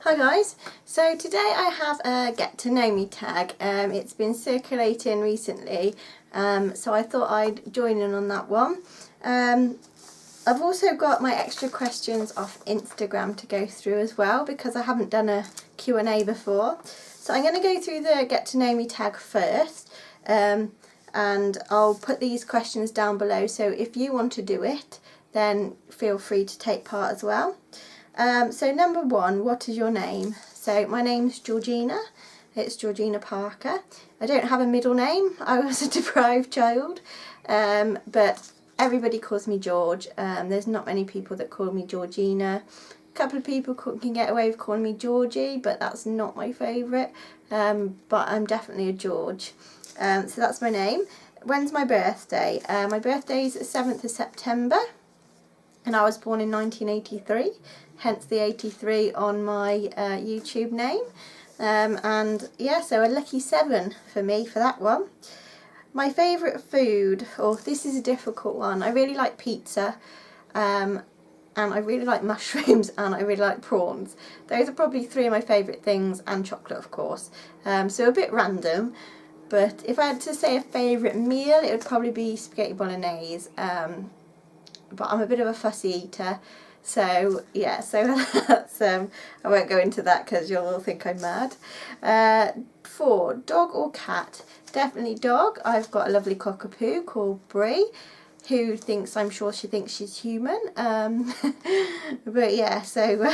Hi guys, so today I have a get to know me tag. It's been circulating recently, so I thought I'd join in on that one. I've also got my extra questions off Instagram to go through as well because I haven't done a Q&A before. So I'm going to go through the get to know me tag first, and I'll put these questions down below, so if you want to do it then feel free to take part as well. So number one, what is your name? So my name's Georgina. It's Georgina Parker. I don't have a middle name. I was a deprived child, but everybody calls me George. There's not many people that call me Georgina. A couple of people can get away with calling me Georgie, but that's not my favourite. But I'm definitely a George. So that's my name. When's my birthday? My birthday is the 7th of September. And I was born in 1983, hence the 83 on my YouTube name. And yeah, so a lucky 7 for me for that one. My favourite food, this is a difficult one. I really like pizza, and I really like mushrooms, and I really like prawns. Those are probably 3 of my favourite things, and chocolate of course. So a bit random, but if I had to say a favourite meal, it would probably be spaghetti bolognese. But I'm a bit of a fussy eater, so yeah, so that's, I won't go into that because you'll all think I'm mad. 4, dog or cat? Definitely dog. I've got a lovely cockapoo called Brie, who thinks, I'm sure she thinks she's human, but yeah, so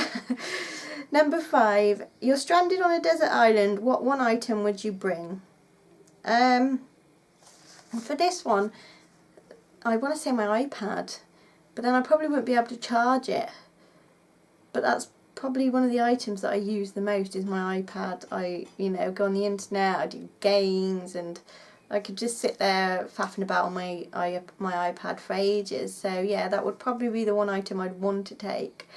number 5, you're stranded on a desert island, what one item would you bring? For this one, I want to say my iPad. But then I probably wouldn't be able to charge it. But that's probably one of the items that I use the most is my iPad. I, go on the internet, I do games, and I could just sit there faffing about on my iPad for ages. So yeah, that would probably be the one item I'd want to take.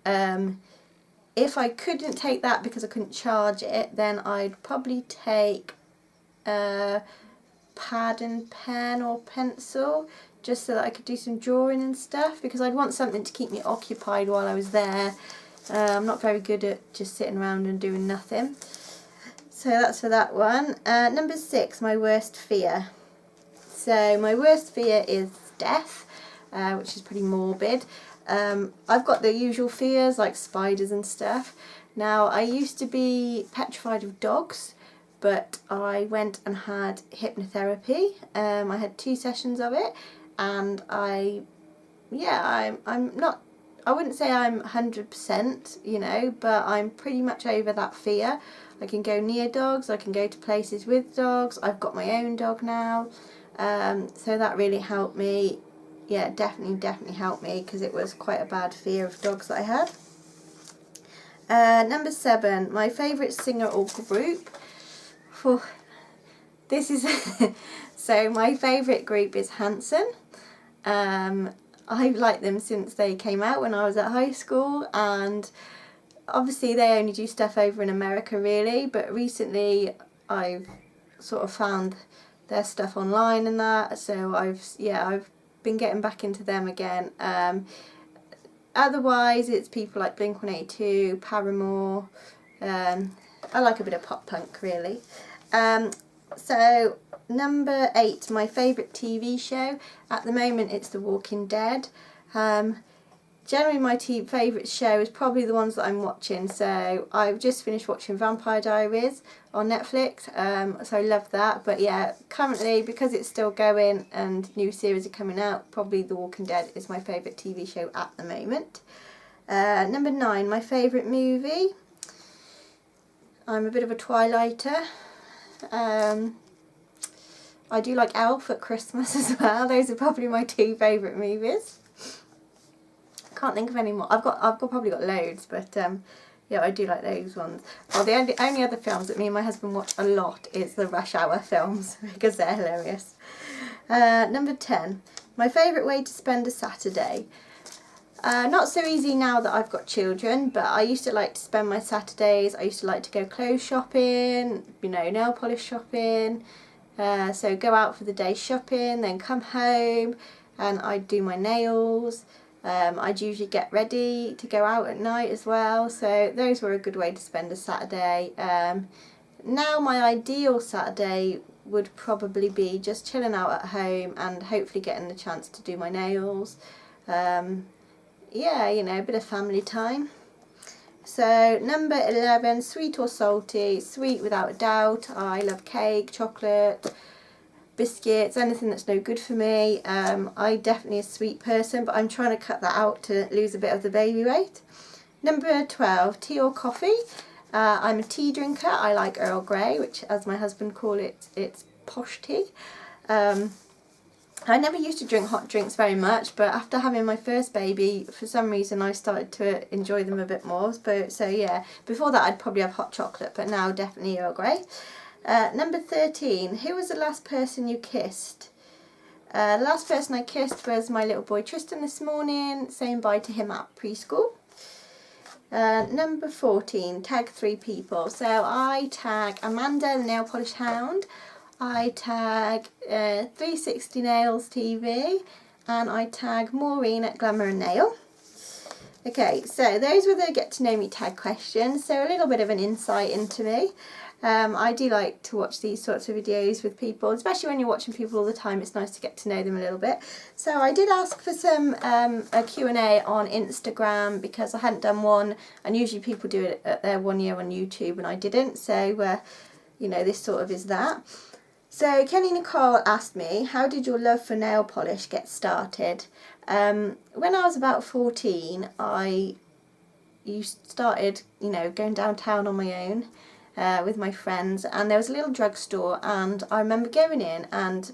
If I couldn't take that because I couldn't charge it, then I'd probably take a pad and pen or pencil, just so that I could do some drawing and stuff, because I'd want something to keep me occupied while I was there. I'm not very good at just sitting around and doing nothing. So that's for that one. Number 6, my worst fear. So my worst fear is death, which is pretty morbid. I've got the usual fears like spiders and stuff. Now I used to be petrified of dogs, but I went and had hypnotherapy. I had 2 sessions of it. And I'm not, I wouldn't say I'm 100%, but I'm pretty much over that fear. I can go near dogs, I can go to places with dogs, I've got my own dog now, so that really helped me. Yeah, definitely helped me, because it was quite a bad fear of dogs that I had. Number 7, my favourite singer or group. This is so my favourite group is Hanson. I've liked them since they came out when I was at high school, and obviously they only do stuff over in America really, but recently I've sort of found their stuff online and that, so I've been getting back into them again. Otherwise it's people like Blink-182, Paramore. I like a bit of pop punk really. So number 8, my favourite TV show. At the moment it's The Walking Dead. Generally my favourite show is probably the ones that I'm watching. So I've just finished watching Vampire Diaries on Netflix, so I love that. But yeah, currently, because it's still going and new series are coming out, probably The Walking Dead is my favourite TV show at the moment. Number 9, my favourite movie. I'm a bit of a Twilighter. I do like Elf at Christmas as well. Those are probably my 2 favourite movies. Can't think of any more. I've probably got loads, but yeah, I do like those ones. Well, the only other films that me and my husband watch a lot is the Rush Hour films, because they're hilarious. Number 10, my favourite way to spend a Saturday. Not so easy now that I've got children, but I used to like to spend my Saturdays. I used to like to go clothes shopping, nail polish shopping. So go out for the day shopping, then come home and I'd do my nails. I'd usually get ready to go out at night as well, so those were a good way to spend a Saturday. Now my ideal Saturday would probably be just chilling out at home and hopefully getting the chance to do my nails. Yeah, you know, a bit of family time. So number 11, sweet or salty? Sweet without a doubt. I love cake, chocolate, biscuits, anything that's no good for me. I definitely a sweet person, but I'm trying to cut that out to lose a bit of the baby weight. Number 12, tea or coffee? I'm a tea drinker. I like Earl Grey, which as my husband calls it, it's posh tea. I never used to drink hot drinks very much, but after having my first baby, for some reason I started to enjoy them a bit more. So yeah, before that I'd probably have hot chocolate, but now definitely Earl Grey. Number 13, who was the last person you kissed? The last person I kissed was my little boy Tristan this morning, saying bye to him at preschool. Number 14, tag 3 people. So I tag Amanda, the nail polish hound. I tag 360 Nails TV, and I tag Maureen at Glamour and Nail. Okay, so those were the get to know me tag questions, so a little bit of an insight into me. I do like to watch these sorts of videos with people, especially when you're watching people all the time. It's nice to get to know them a little bit. So I did ask for some a Q&A on Instagram because I hadn't done one, and usually people do it at their 1 year on YouTube and I didn't, so you know, this sort of is that. So Kenny Nicole asked me, how did your love for nail polish get started? When I was about 14, you started, you know, going downtown on my own with my friends, and there was a little drugstore, and I remember going in and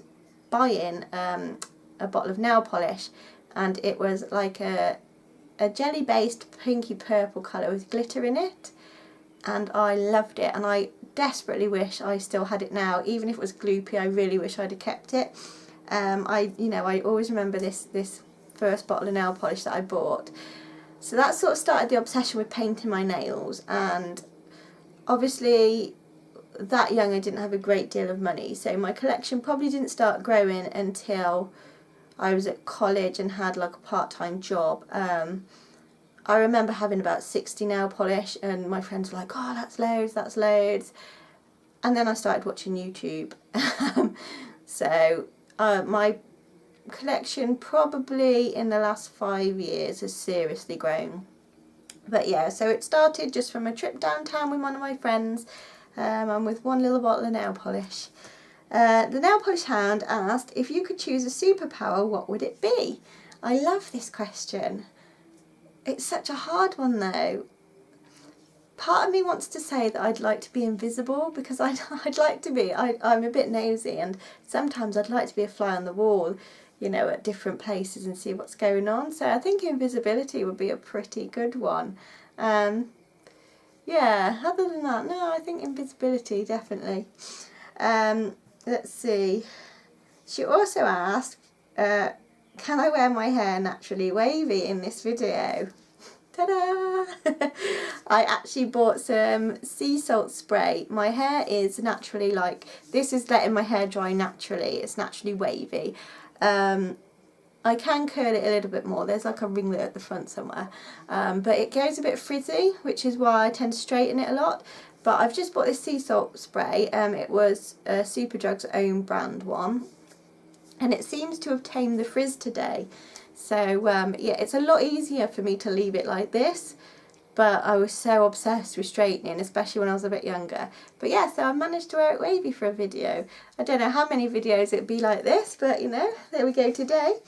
buying a bottle of nail polish, and it was like a jelly based pinky purple colour with glitter in it, and I loved it, and I desperately wish I still had it now. Even if it was gloopy, I really wish I'd have kept it. I always remember this first bottle of nail polish that I bought. So that sort of started the obsession with painting my nails, and obviously that young I didn't have a great deal of money, so my collection probably didn't start growing until I was at college and had like a part-time job. I remember having about 60 nail polish, and my friends were like, oh, that's loads, that's loads. And then I started watching YouTube. So my collection probably in the last 5 years has seriously grown. But yeah, so it started just from a trip downtown with one of my friends, and with one little bottle of nail polish. The nail polish hound asked, if you could choose a superpower, what would it be? I love this question. It's such a hard one though. Part of me wants to say that I'd like to be invisible, because I'd like to be. I'm a bit nosy, and sometimes I'd like to be a fly on the wall, you know, at different places and see what's going on. So I think invisibility would be a pretty good one. Yeah, other than that, no, I think invisibility, definitely. Let's see. She also asked, can I wear my hair naturally wavy in this video? Ta-da! I actually bought some sea salt spray. My hair is naturally this is letting my hair dry naturally. It's naturally wavy. I can curl it a little bit more. There's like a ringlet at the front somewhere. But it goes a bit frizzy, which is why I tend to straighten it a lot. But I've just bought this sea salt spray. It was Superdrug's own brand one, and it seems to have tamed the frizz today. So yeah, it's a lot easier for me to leave it like this, but I was so obsessed with straightening, especially when I was a bit younger. But yeah, so I managed to wear it wavy for a video. I don't know how many videos it'd be like this, but you know, there we go today.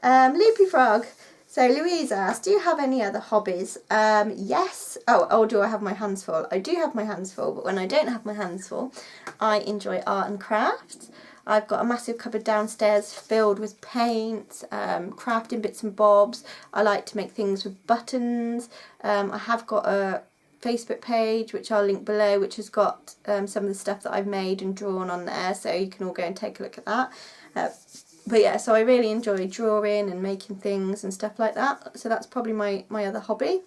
Loopy Frog. So Louise asked, do you have any other hobbies? Yes. Oh, do I have my hands full? I do have my hands full, but when I don't have my hands full, I enjoy art and crafts. I've got a massive cupboard downstairs filled with paints, crafting bits and bobs. I like to make things with buttons. I have got a Facebook page, which I'll link below, which has got some of the stuff that I've made and drawn on there, so you can all go and take a look at that. But yeah, so I really enjoy drawing and making things and stuff like that. So that's probably my other hobby.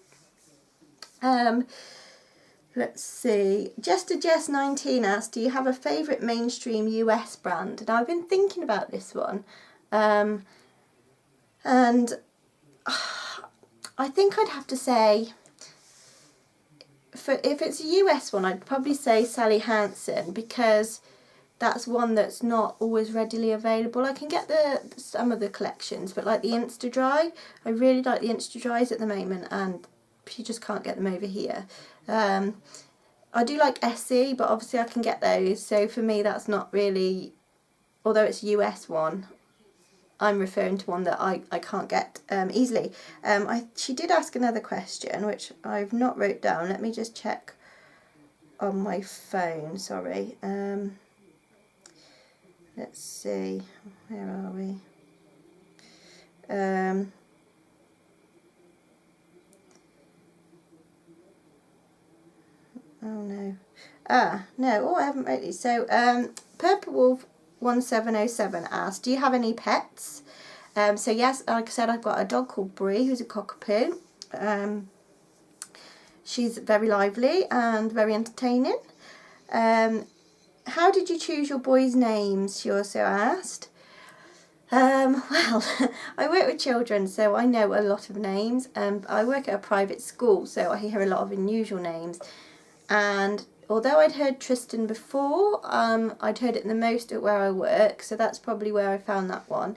Let's see. Jester19 asked, do you have a favourite mainstream US brand? And I've been thinking about this one. And I think I'd have to say, if it's a US one, I'd probably say Sally Hanson, because that's one that's not always readily available. I can get some of the collections, but like the Insta Dry, I really like the Insta Dries at the moment, and you just can't get them over here. I do like Essie, but obviously I can get those, so for me that's not really, although it's a US one, I'm referring to one that I can't get easily. She did ask another question, which I've not wrote down. Let me just check on my phone, sorry. Let's see, where are we? Oh no. No, I haven't wrote these. So, Purple Wolf 1707 asked, do you have any pets? So yes, like I said, I've got a dog called Brie, who's a cockapoo. She's very lively and very entertaining. How did you choose your boys' names, she also asked. Well, I work with children, so I know a lot of names. I work at a private school, so I hear a lot of unusual names. And although I'd heard Tristan before, I'd heard it the most at where I work, so that's probably where I found that one.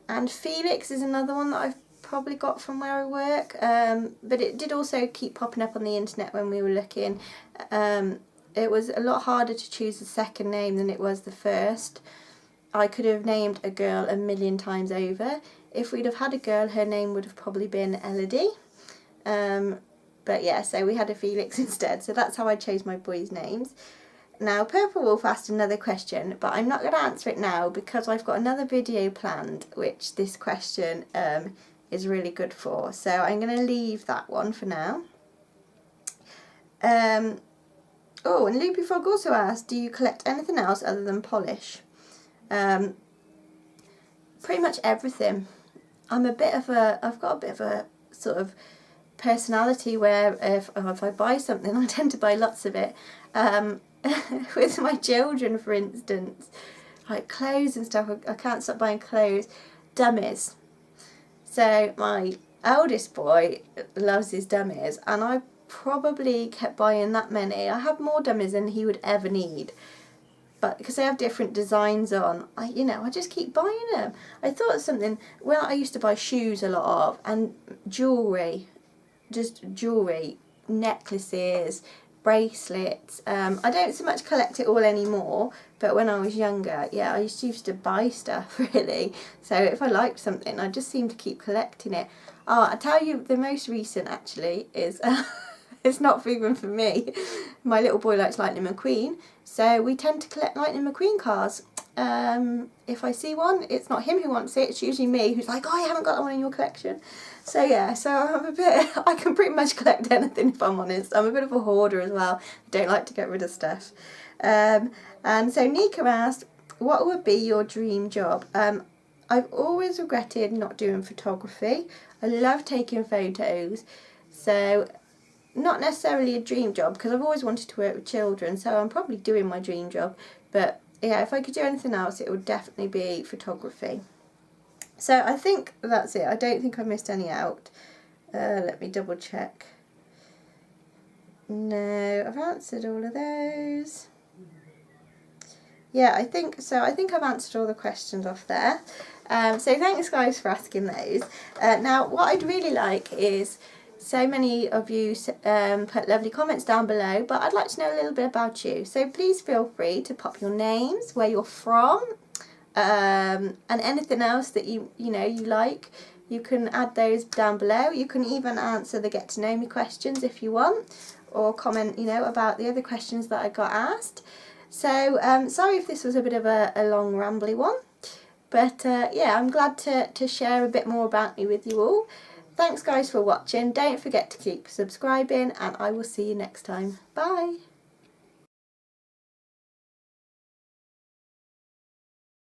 And Felix is another one that I've probably got from where I work, but it did also keep popping up on the internet when we were looking. It was a lot harder to choose the second name than it was the first. I could have named a girl a million times over. If we'd have had a girl, her name would have probably been Elodie. But yeah, so we had a Felix instead, so that's how I chose my boys' names. Now, Purple Wolf asked another question, but I'm not going to answer it now because I've got another video planned which this question is really good for. So I'm going to leave that one for now. Oh, and Loopy Frog also asked, do you collect anything else other than polish? Pretty much everything. I've got a bit of a sort of personality where if I buy something, I tend to buy lots of it. With my children, for instance, like clothes and stuff, I can't stop buying clothes. Dummies. So my eldest boy loves his dummies, and I probably kept buying that many. I have more dummies than he would ever need, but because they have different designs on, I just keep buying them. I thought of something. Well, I used to buy shoes a lot of, and jewellery, just jewellery, necklaces, bracelets. I don't so much collect it all anymore, but when I was younger, yeah, I used to buy stuff really. So if I liked something, I just seemed to keep collecting it. Oh, I tell you, the most recent actually is it's not even for me. My little boy likes Lightning McQueen, so we tend to collect Lightning McQueen cars. If I see one, it's not him who wants it, it's usually me who's like, oh, I haven't got that one in your collection. So yeah, so I can pretty much collect anything if I'm honest. I'm a bit of a hoarder as well. I don't like to get rid of stuff. And so Nika asked, what would be your dream job? I've always regretted not doing photography. I love taking photos. So not necessarily a dream job, because I've always wanted to work with children, so I'm probably doing my dream job. But yeah, if I could do anything else, it would definitely be photography. So I think that's it. I don't think I missed any out. Let me double check. No, I've answered all of those. Yeah, I think so. I think I've answered all the questions off there. So thanks guys for asking those. Now what I'd really like is, so many of you put lovely comments down below, but I'd like to know a little bit about you. So please feel free to pop your names, where you're from, and anything else that you like. You can add those down below. You can even answer the get to know me questions if you want, or comment about the other questions that I got asked. So sorry if this was a bit of a long rambly one, but yeah, I'm glad to share a bit more about me with you all. Thanks guys for watching. Don't forget to keep subscribing, and I will see you next time. Bye.